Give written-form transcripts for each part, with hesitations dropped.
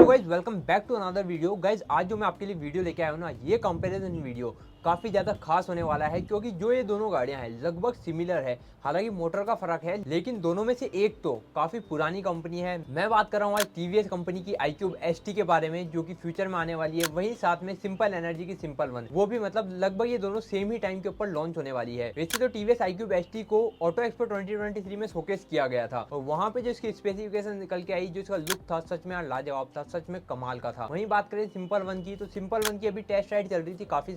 Guys welcome back to another video. Guys आज जो मैं आपके लिए वीडियो लेके आया हूँ ना, ये कंपैरिजन वीडियो काफ़ी ज़्यादा खास होने वाला है क्योंकि जो ये दोनों गाड़ियाँ हैं लगभग सिमिलर है। हालांकि मोटर का फर्क है, लेकिन दोनों में से एक तो काफ़ी पुरानी कंपनी है। मैं बात कर रहा हूँ आज टीवीएस कंपनी की iQube ST के बारे में, जो कि फ्यूचर में आने वाली है। वहीं साथ में सिंपल एनर्जी की सिंपल वन, वो भी मतलब लगभग ये दोनों सेम ही टाइम के ऊपर लॉन्च होने वाली है। वैसे तो टीवीएस iQube ST को ऑटो एक्सपो 2023 में शोकेस किया गया था और वहाँ पे जो इसकी स्पेसिफिकेशन निकल के आई, जो इसका लुक था सच में लाजवाब था, सच में कमाल का था। वहीं बात करें सिंपल वन की, तो सिंपल वन की अभी टेस्ट राइड चल रही थी, काफी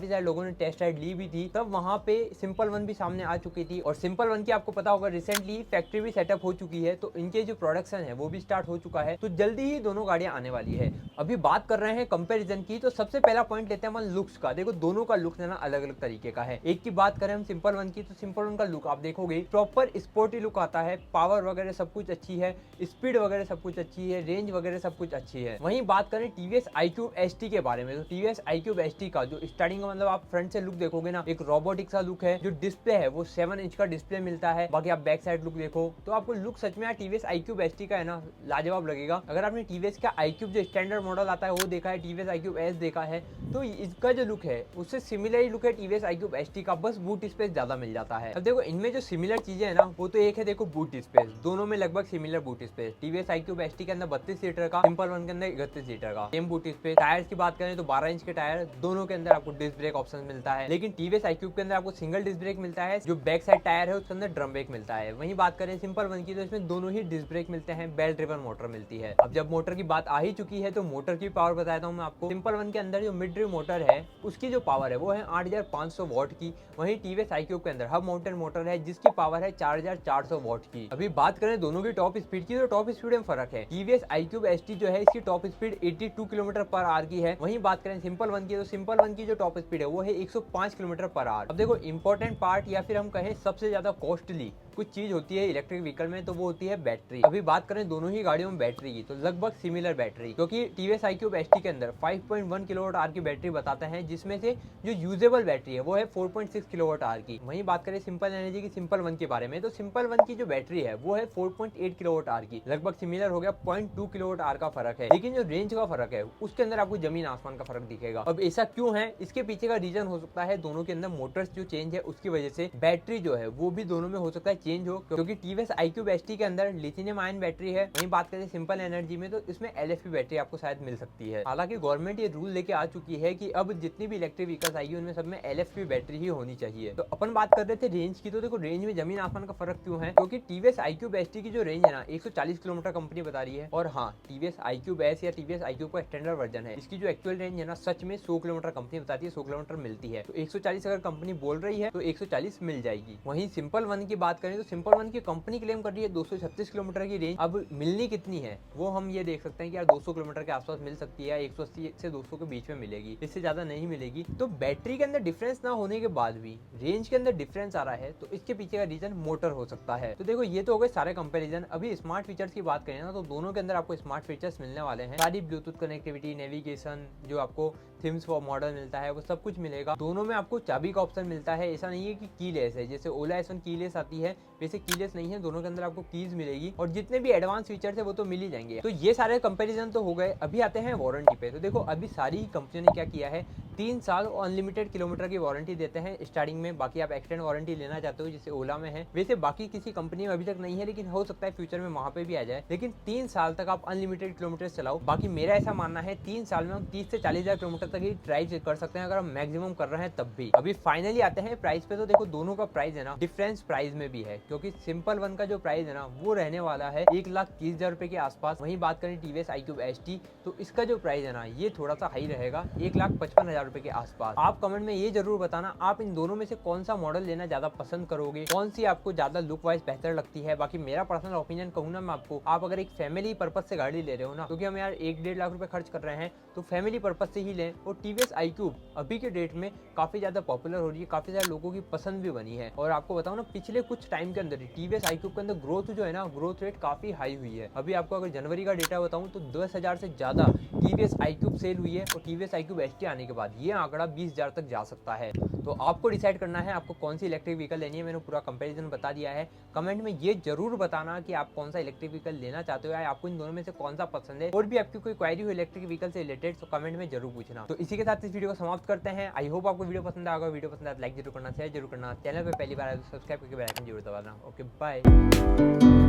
सारे लोगों ने टेस्ट राइड ली भी थी। तब वहाँ पे सिंपल वन भी सामने आ चुकी थी और सिंपल वन की आपको पता होगा रिसेंटली फैक्ट्री भी सेटअप हो चुकी है, तो इनके जो प्रोडक्शन है वो भी स्टार्ट हो चुका है। तो जल्दी ही दोनों गाड़ियां आने वाली है। अभी बात कर रहे हैं कंपैरिजन की, तो सबसे पहला पॉइंट लेते हैं हम लुक्स का। देखो दोनों का लुक ना अलग अलग तरीके का है। एक की बात करें हम सिंपल वन की, तो सिंपल वन का लुक आप देखोगे प्रॉपर स्पोर्टी लुक आता है। पावर वगैरह सब कुछ अच्छी है, स्पीड वगैरह सब कुछ अच्छी है, रेंज वगैरह सब कुछ अच्छी है। वहीं बात करें टीवीएस iQube ST के बारे में, तो टीवीएस iQube ST का जो स्टार्टिंग का मतलब आप फ्रंट से लुक देखोगे ना, एक रोबोटिक सा लुक है। जो डिस्प्ले है वो 7 इंच का डिस्प्ले मिलता है। बाकी आप बैक साइड लुक देखो तो आपको लुक सच में टीवीएस iQube ST का है ना लाजवाब लगेगा। अगर आपने टीवीएस का iQube जो स्टैंडर्ड मॉडल आता है वो देखा है, टीवीएस iQube S देखा है, तो इसका जो लुक है उससे सिमिलर ही लुक है टीवीएस iQube ST का, बस बूट स्पेस ज्यादा मिल जाता है। अब देखो इनमें जो सिमिलर चीजें है ना, वो तो एक है देखो बूट स्पेस, दोनों में लगभग similar boot space. TVS iQube ST के अंदर 32 लीटर का, सिंपल वन के अंदर 31 लीटर का सेम बूट स्पेस। टायर्स की बात करें तो 12 इंच के टायर, दोनों के अंदर आपको डिस्क ब्रेक ऑप्शन मिलता है। लेकिन टीवीएस iQube के अंदर आपको सिंगल डिस्क ब्रेक मिलता है। जो बैक साइड टायर है उसके अंदर ड्रम ब्रेक मिलता है। वहीं बात करें सिंपल वन की, तो इसमें दोनों ही डिस्क ब्रेक मिलते हैं, बेल्ट ड्रिवन मोटर मिलती है। अब जब मोटर की बात आ ही चुकी है तो मोटर की पावर बताता हूँ मैं आपको। सिंपल वन के अंदर जो मिड ड्राइव मोटर है उसकी जो पावर है वो है 8500 वॉट की। वहीं टीवीएस iQube के अंदर हब माउंटेड मोटर है जिसकी पावर है 4400 वॉट की। अभी बात करें दोनों की टॉप स्पीड की, तो टॉप स्पीड में फर्क है। टीवीएस iQube ST जो है इसकी top speed 82 kilometre per hour की है। वहीं बात करें सिंपल वन की, तो सिंपल वन की जो टॉप स्पीड है वो है 105 किलोमीटर पर आवर। अब देखो इंपॉर्टेंट पार्ट या फिर हम कहें सबसे ज्यादा कॉस्टली कुछ चीज होती है इलेक्ट्रिक व्हीकल में, तो वो होती है बैटरी। अभी बात करें दोनों ही गाड़ियों में बैटरी की, तो लगभग सिमिलर बैटरी, क्योंकि टीवीएस iQube ST के अंदर 5.1 किलोवाट आवर की बैटरी बताते हैं, जिसमें से जो यूजेबल बैटरी है वो है 4.6 किलोवाट आवर की। वहीं बात करें सिंपल एनर्जी की सिंपल वन के बारे में, तो सिंपल वन की जो बैटरी है वो है 4.8 किलोवाट आवर की, लगभग सिमिलर हो गया। 0.2 किलोवाट आवर का फर्क है, लेकिन जो रेंज का फर्क है उसके अंदर आपको जमीन आसमान का फर्क दिखेगा। अब ऐसा क्यों है, इसके पीछे का रीजन हो सकता है दोनों के अंदर मोटर्स जो चेंज है उसकी वजह से बैटरी जो है वो भी दोनों में हो सकता है चेंज हो, क्योंकि टीवीएस iQube ST के अंदर लिथियम आयन बैटरी है। वहीं बात करें सिंपल एनर्जी में, तो इसमें LFP बैटरी आपको शायद मिल सकती है। हालांकि गवर्नमेंट ये रूल लेके आ चुकी है कि अब जितनी भी इलेक्ट्रिक व्हीकल्स आएगी उनमें सब में LFP बैटरी ही होनी चाहिए। तो अपन बात कर रहे थे रेंज की, तो देखो रेंज में जमीन आसमान का फर्क क्यों है, क्योंकि टीवीएस iQube ST की जो रेंज है ना 140 किलोमीटर कंपनी बता रही है, और हाँ टीवीएस iQube S या टीवीएस iQube का स्टैंडर्ड वर्जन है, इसकी जो एक्चुअल रेंज है ना सच में 100 किलोमीटर कंपनी बताती है, 100 किलोमीटर मिलती है। तो 140 अगर कंपनी बोल रही है तो 140 मिल जाएगी। वहीं सिंपल वन की बात करें तो सिंपल वन की कंपनी क्लेम कर रही है 236 किलोमीटर की रेंज। अब मिलनी कितनी है वो हम ये देख सकते हैं कि यार 200 किलोमीटर के आसपास मिल सकती है, 180 से 200 के बीच में मिलेगी, इससे ज्यादा नहीं मिलेगी। तो बैटरी के अंदर डिफरेंस ना होने के बाद भी रेंज के अंदर डिफरेंस आ रहा है, तो इसके पीछे का रीजन मोटर हो सकता है। तो देखो ये तो हो गए सारे कंपैरिजन। अभी स्मार्ट फीचर्स की बात करें ना, तो दोनों के अंदर आपको स्मार्ट फीचर्स मिलने वाले हैं। सारी ब्लूटूथ कनेक्टिविटी, नेविगेशन, जो आपको थीम्स फॉर मॉडल मिलता है वो सब कुछ मिलेगा। दोनों में आपको चाबी का ऑप्शन मिलता है, ऐसा नहीं है कि कीलेस है, जैसे ओला S1 कीलेस आती है वैसे कीलेस नहीं है। दोनों के अंदर आपको कीज मिलेगी और जितने भी एडवांस फीचर्स है वो तो मिल ही जाएंगे। तो ये सारे कंपैरिजन तो हो गए। अभी आते हैं वारंटी पे। तो देखो अभी सारी कंपनियों ने क्या किया है, 3 साल और अनलिमिटेड किलोमीटर की वारंटी देते हैं स्टार्टिंग में। बाकी आप एक्सटेंड वारंटी लेना चाहते हो जैसे ओला में है, वैसे बाकी किसी कंपनी में अभी तक नहीं है, लेकिन हो सकता है फ्यूचर में वहां पे भी आ जाए। लेकिन 3 साल तक आप अनलिमिटेड किलोमीटर चलाओ। बाकी मेरा ऐसा मानना है 3 साल में हम 30 से 40 हजार किलोमीटर तक ही ड्राइव कर सकते हैं, अगर हम मैक्सिमम कर रहे हैं तब भी। अभी फाइनली आते हैं प्राइस पे। तो देखो दोनों का प्राइस है ना डिफरेंस प्राइस में भी है, क्योंकि सिंपल वन का जो प्राइस है ना वो रहने वाला है 1,30,000 रुपए के आसपास। वहीं बात करें टीवीएस iQube ST, तो इसका जो प्राइस है ना ये थोड़ा सा हाई रहेगा, 1,55,000 रुपए के आसपास। आप कमेंट में ये जरूर बताना आप इन दोनों में से कौन सा मॉडल लेना ज्यादा पसंद करोगे, कौन सी आपको ज्यादा लुक वाइज बेहतर लगती है। बाकी मेरा पर्सनल ओपिनियन कहूँ ना मैं आपको, आप अगर एक फैमिली पर्पज से गाड़ी ले रहे हो ना, क्योंकि हम यार 1-1.5 लाख रुपए खर्च कर रहे हैं, तो फैमिली पर्पज से ही लें। और टीवीएस iQube अभी के डेट में काफी ज्यादा पॉपुलर हो रही है, काफी सारे लोगों की पसंद भी बनी है। और आपको बताऊं ना पिछले कुछ टाइम के अंदर टीवीएस iQube के अंदर ग्रोथ जो है ना, ग्रोथ रेट काफी हाई हुई है। अभी आपको अगर जनवरी का डेटा बताऊं तो 10,000 से ज्यादा टीवीएस iQube सेल हुई है, और टीवीएस iQube ST आने के बाद ये आंकड़ा 20,000 तक जा सकता है। तो आपको डिसाइड करना है आपको कौन सी इलेक्ट्रिक व्हीकल लेनी है। मैंने पूरा कंपैरिजन बता दिया है। कमेंट में ये जरूर बताना कि आप कौन सा इलेक्ट्रिक व्हीकल लेना चाहते हो या आपको इन दोनों में से कौन सा पसंद है। और भी आपकी कोई क्वेरी हो इलेक्ट्रिक व्हीकल से रिलेटेड तो कमेंट में जरूर पूछना। तो इसी के साथ इस वीडियो को समाप्त करते हैं। आई होप आपको वीडियो पसंद आएगा। वीडियो पसंद आए लाइक जरूर करना, शेयर जरूर करना, चैनल पर पहली बार आए तो सब्सक्राइब करके बेल आइकन जरूर दबाना। Okay bye.